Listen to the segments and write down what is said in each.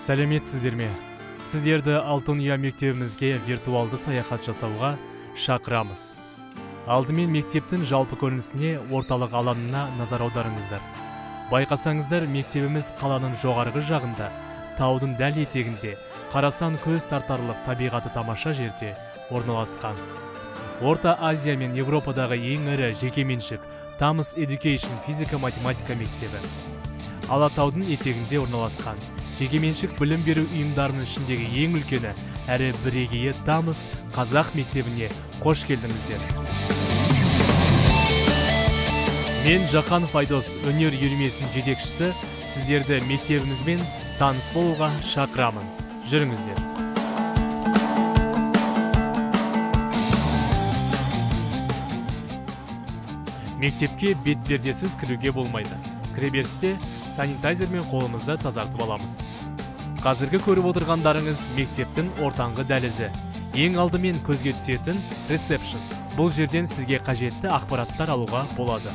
Сәлеметсіздер ме? Сіздерді Алтын Ұя мектебімізге виртуалды саяхат жасауға шақырамыз. Алдымен мектептің жалпы көрінісіне, орталық алаңына назар аударыңыздар. Байқасаңыздар, мектебіміз қаланың жоғарғы жағында, таудың дәл етегінде, қарасан көз тартарлық табиғаты тамаша жерде орналасқан. Орта Азия мен Европадағы ең ірі жекеменшік Thomas Education физика-математика мектебі. Алатаудың етегінде орналасқан. Жекеменшік білім беру ұйымдарының ішіндегі ең үлкені әрі бірегейі Thomas қазақ мектебіне қош келдіңіздер. Мен Жақан Файдос, өнер үйірмесінің жетекшісі, сіздерді мектебімізбен таныс болуға шақырамын. Жүріңіздер. Мектепке бетпердесіз кіруге болмайды. Кіреберісте санитайзермен қолымызды тазартып аламыз. Қазіргі көріп отырғандарыңыз мектептің ортаңғы дәлізі. Ең алдымен көзге түсетін ресепшн. Бұл жерден сізге қажетті ақпараттар алуға болады.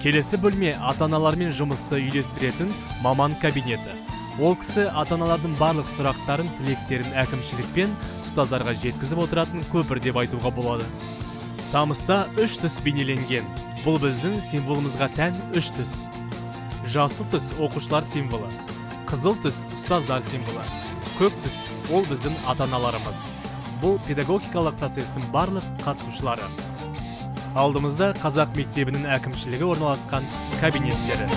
Келесі бөлме ата-аналармен жұмысты үйлестіретін маман кабинеті. Ол кісі ата-аналардың барлық сұрақтарын, тілектерін әкімшілікпен ұстаздарға жеткізіп отыратын көпір деп айтуға болады. Thomas'та 3 түс бейнеленген. Бұл біздің символымызға тән 3 түс. Жасыл түс оқушылар символы, қызыл түс ұстаздар символы, көк түс ол біздің ата-аналарымыз. Бұл педагогикалық процестің барлық қатысушылары. Алдымызда қазақ мектебінің әкімшілігі орналасқан кабинеттері.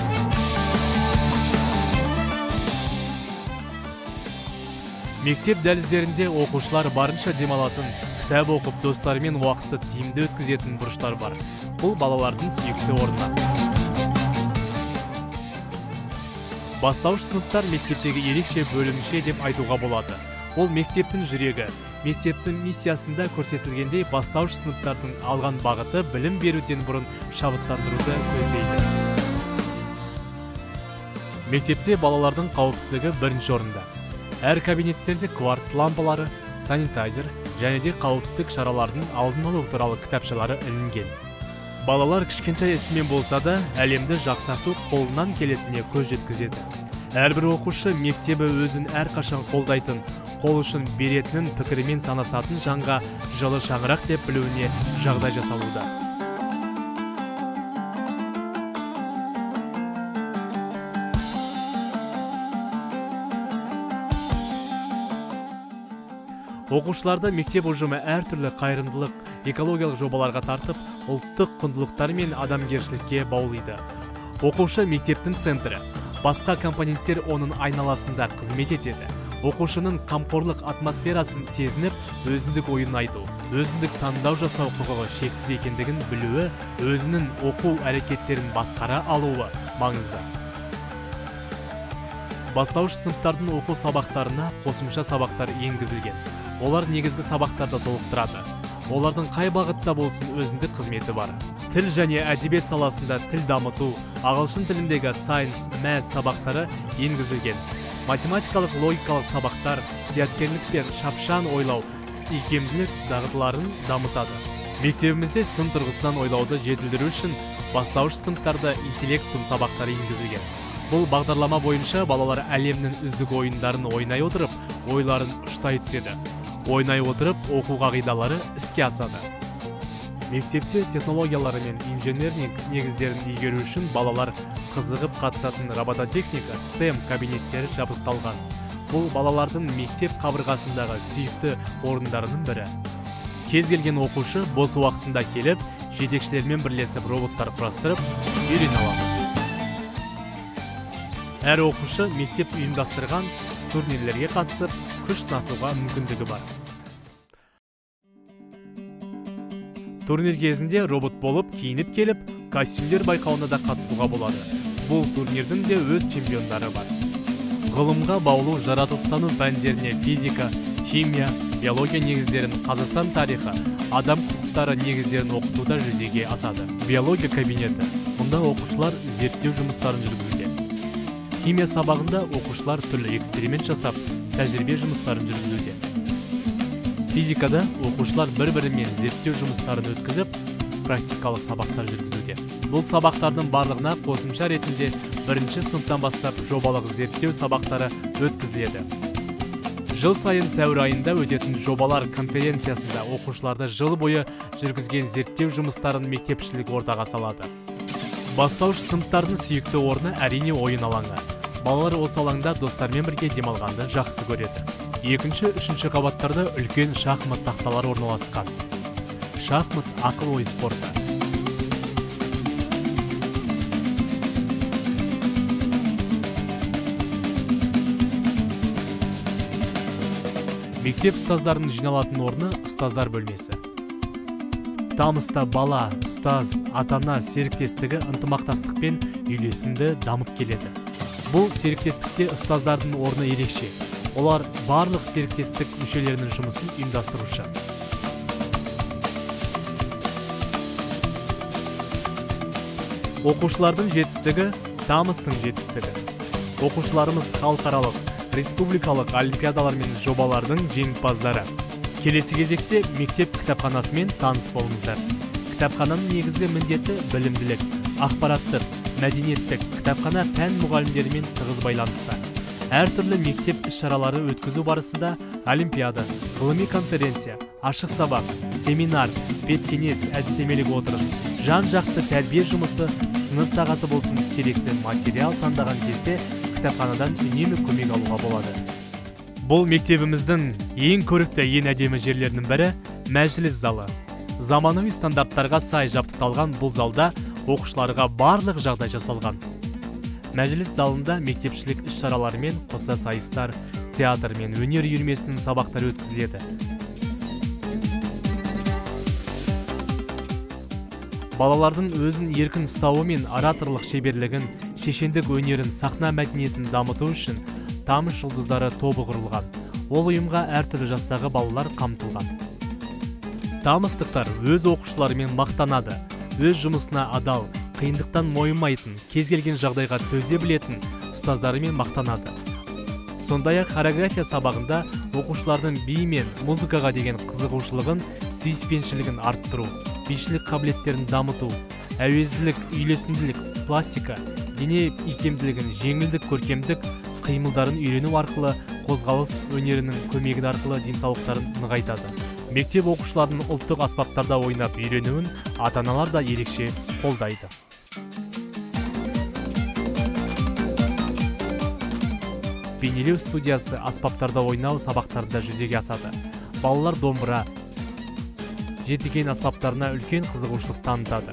Мектеп дәліздерінде оқушылар барынша демалатын, кітап оқып, достарымен уақытты тиімді өткізетін бұрыштар бар. Бұл балалардың сүйікті орны. Бастауыш сыныптар мектептегі ерекше бөлімше деп айтуға болады. Ол мектептің жүрегі. Мектептің миссиясында көрсетілгендей бастауыш сыныптардың алған бағыты білім беруден бұрын шабыттандыруды көздейді. Мектепте балалардың қауіпсіздігі бірінші орында. Әр кабинеттерде кварц лампалары, санитайзер және де қауіпсіздік шаралардың алдын алу туралы кітапшалары ілінген. Балалар кішкентай ісімен болса да, әлемді жақсарту қолынан келетініне көз жеткізеді. Әрбір оқушы мектебі өзін әрқашан қолдайтын, қол үшін беретінін пікірімен санасатын жанға жылы шаңырақ деп білуіне жағдай жасалуда. Оқушыларды мектеп ұжымы әртүрлі қайырымдылық, экологиялық жобаларға тартып, ұлттық құндылықтар мен адамгершілікке баулиды. Оқушы мектептің центрі. Басқа компоненттер оның айналасында қызмет етеді. Оқушының қамқорлық атмосферасын сезініп, өзіндік ойын айту, өзіндік таңдау жасау құқығы шексіз екендігін білуі, өзінің оқу әрекеттерін басқара алуы маңызды. Бастауыш сыныптардың оқу сабақтарына қосымша сабақтар енгізілген. Олар негізгі сабақтарды толықтырады. Олардың қай бағытта болсын өзіндік қызметі бар. Тіл және әдебиет саласында тіл дамыту, ағылшын тіліндегі сайенс, мәз сабақтары енгізілген. Математикалық логикалық сабақтар, зияткерлік пен шапшаң ойлау, икемділік дағдыларын дамытады. Мектебімізде сын тұрғысынан ойлауды жетілдіру үшін бастауыш сыныптарда интеллектум сабақтары енгізілген. Бұл бағдарлама бойынша балалар әлемнің үздік ойындарын ойнай отырып, ойларын ұштай түседі. Ойнай отырып, оқу қағидалары іске асады. Мектепте технологиялары мен инженеринг негіздерін игеру үшін балалар қызығып қатысатын робототехника, STEM кабинеттері жабдықталған. Бұл балалардың мектеп қабырғасындағы сүйікті орындарының бірі. Кез келген оқушы бос уақытында келіп, жетекшілермен бірлесіп роботтар құрастырып, үйрене алады. Әр оқушы мектеп ұйымдастырған турнирлерге қатысып, күш сынасуға мүмкіндігі бар. Турнир кезінде робот болып, киініп келіп, костюмдер байқауына да қатысуға болады. Бұл турнирдің де өз чемпиондары бар. Ғылымға баулу жаратылыстану пәндеріне физика, химия, биология негіздерін, Қазақстан тарихы, адам құқықтары негіздерін оқытуда жүзеге асады. Биология кабинеті. Мұнда оқушылар зерттеу жұмыстарын жүргізуде. Химия сабағында оқушылар түрлі эксперимент жасап, тәжірибе жұмыстарын жүргізуде. Физикада оқушылар бір-бірімен зерттеу жұмыстарын өткізіп, практикалық сабақтар жүргізуде. Бұл сабақтардың барлығына қосымша ретінде 1-ші сыныптан бастап жобалық зерттеу сабақтары өткізіледі. Жыл сайын сәуір айында өтетін жобалар конференциясында оқушыларды жыл бойы жүргізген зерттеу жұмыстарын мектепшілік ортаға салады. Бастауыш сыныптардың сүйікті орны әрине ойын алаңы. Балалар осы алаңда достармен бірге демалғанды жақсы көреді. 2-3 қабаттарда үлкен шахмат тақталар орналасқан. Шахмат ақыл ой спорты. Мектеп ұстаздарының жиналатын орны ұстаздар бөлмесі. Тамыста бала, ұстаз, ата-ана серіктестігі ынтымақтастық пен үйлесімді дамып келеді. Бұл серіктестікте ұстаздардың орны ерекше. Олар барлық серіктестік мүшелерінің жұмысын ұйымдастырушы. Оқушылардың жетістігі тамыстың жетістігі. Оқушыларымыз халықаралық, республикалық олимпиадалар мен жобалардың жеңімпаздары. Келесі кезекте мектеп кітапханасымен таныс болыңыздар. Кітапхананың негізгі міндеті білімділік, ақпараттық, мәдениеттік, кітапхана пән мұғалімдерімен тығыз байланысты. Әртүрлі мектеп іс-шаралары өткізу барысында олимпиада, ғылыми конференция, ашық сабақ, семинар, беткеңес, әдістемелік отырыс, жан-жақты тәрбие жұмысы, сынып сағаты болсын керекті материал таңдаған кезде кітапханадан үнемі көмек алуға болады. Бұл мектебіміздің ең көрікті, ең әдемі жерлерінің бірі мәжіліс залы. Заманауи стандарттарға сай жабдықталған бұл залда оқушыларға барлық жағдай жасалған. Мәжіліс залында мектепшілік іс-шаралары мен қоса сайыстар, театр мен өнер үйірмесінің сабақтары өткізіледі. Балалардың өзін еркін ұстауы мен ораторлық шеберлігін, шешендік өнерін, сахна мәдениетін дамыту үшін Тамыз жұлдыздары тобы құрылған. Ол ұйымға әртүрлі жастағы балалар қамтылған. Тамыздықтар өз оқушыларымен мақтанады, өз жұмысына адал, қиындықтан мойымайтын, кез келген жағдайға төзе білетін ұстаздарымен мақтанады. Сондай-ақ хореография сабағында оқушылардың би мен музыкаға деген қызығушылығын, сүйіспеншілігін арттыру, бишілік қабілеттерін дамыту, әуезділік, үйлесімділік, пластика, дене икемділігін, жеңілдік, көркемдік қимылдарын үйрену арқылы, қозғалыс өнерінің көмегі арқылы денсаулықтарын нығайтады. Мектеп оқушылардың ұлттық аспаптарда ойнап үйренуін ата-аналар да ерекше қолдайды. Бейнелеу студиясы аспаптарда ойнау сабақтарында жүзеге асады. Балалар домбыра, жетіген аспаптарына үлкен қызығушылық танытады.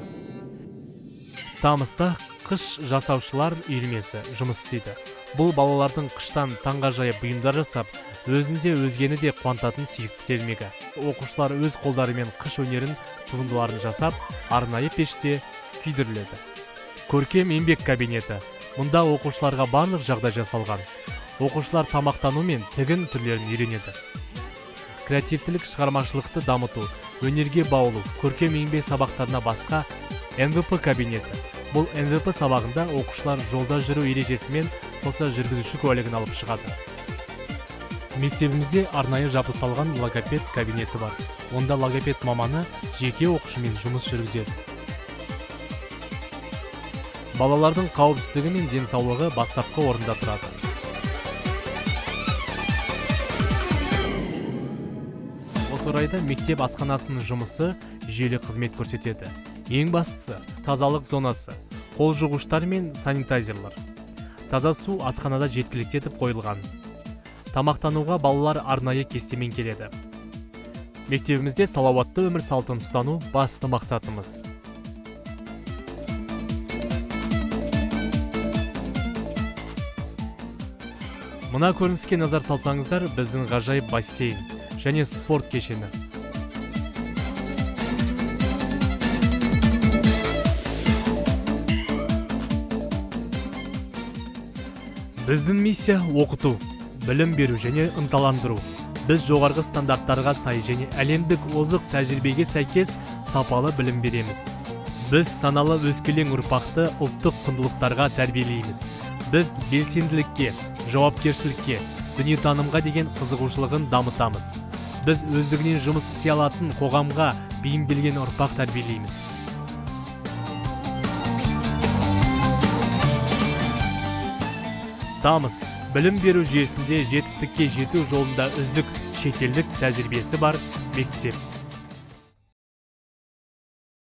Тамызда қыш жасаушылар үйірмесі жұмыс істейді. Бұл балалардың қыштан таңғажайып бұйымдар жасап, өзінде өзгені де қуантатын сүйікті термегі. Оқушылар өз қолдарымен қыш өнерін туындыларын жасап, арнайы пеште күйдіріледі. Көркем еңбек кабинеті. Мұнда оқушыларға барлық жағдай жасалған. Оқушылар тамақтану мен тігін түрлерін үйренеді. Креативтілік, шығармашылықты дамыту, өнерге баулу, көркем еңбек сабақтарына басқа НВП кабинеті. Бұл НВП сабағында оқушылар жолда жүру ережесімен қоса жүргізуші куәлігін алып шығады. Мектебімізде арнайы жабдықталған логопед кабинеті бар. Онда логопед маманы жеке оқушымен жұмыс жүргізеді. Балалардың қауіпсіздігі мен денсаулығы бастапқы орында тұрады. Осы орайда мектеп асханасының жұмысы жүйелі қызмет көрсетеді. Ең бастысы тазалық зонасы, қол жуғыштар мен санитайзерлар. Таза су асханада жеткілікті етіп қойылған. Тамақтануға балалар арнайы кестемен келеді. Мектебімізде салауатты өмір салтын ұстану басты мақсатымыз. Мына көрініске назар салсаңыздар, біздің ғажайып бассейн және спорт кешені. Біздің миссия оқыту, білім беру және ынталандыру. Біз жоғарғы стандарттарға сай және әлемдік озық тәжірибеге сәйкес сапалы білім береміз. Біз саналы өскелең ұрпақты ұлттық құндылықтарға тәрбиелейміз. Біз белсенділікке, жауапкершілікке, дүниетанымға деген қызығушылығын дамытамыз. Біз өздігінен жұмыс істей алатын қоғамға бейімделген ұрпақ тәрбиелейміз. Айтамыз, білім беру жүйесінде жетістікке жету жолында үздік шетелдік тәжірибесі бар мектеп.